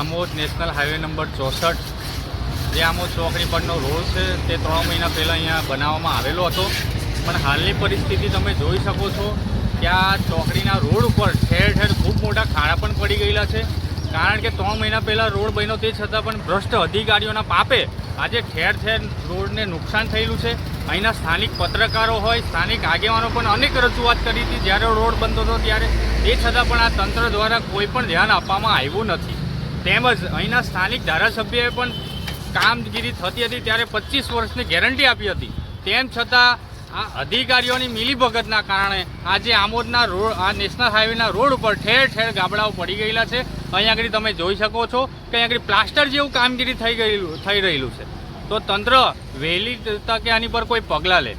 Amod national highway number 64 જે આમોદ ચોકડી પરનો રોડ છે તે 3 મહિના પહેલાં અહીંયા બનાવવામાં આવેલો હતો, પણ હાલની પરિસ્થિતિ તમે જોઈ શકો છો કે આ ચોકડીના રોડ ઉપર ઠેર ઠેર ખૂબ મોટા ખાડા પણ પડી ગયેલા છે, કારણ કે 3 મહિના પહેલાં રોડ બન્યો તે છતાં પણ ભ્રષ્ટ અધિકારીઓના પાપે આજે ઠેર ઠેર રોડને નુકસાન થયેલું છે। અહીંના સ્થાનિક પત્રકારો હોય, સ્થાનિક આગેવાનો પણ અનેક રજૂઆત કરી હતી જ્યારે રોડ બનતો હતો ત્યારે, તે છતાં પણ આ તંત્ર દ્વારા કોઈ પણ ધ્યાન આપવામાં આવ્યું નથી। તેમજ અહીંના સ્થાનિક ધારાસભ્યએ પણ કામગીરી થતી હતી ત્યારે 25 વર્ષની ગેરંટી આપી હતી, તેમ છતાં આ અધિકારીઓની મિલીભગતના કારણે આજે આમોદના રોડ, આ નેશનલ હાઈવેના રોડ ઉપર ઠેર ઠેર ગાબડાઓ પડી ગયેલા છે। અહીં આગળ તમે જોઈ શકો છો કે અહીં આગળ પ્લાસ્ટર જેવું કામગીરી થઈ રહેલું છે, તો તંત્ર વહેલી તકે આની પર કોઈ પગલાં લે।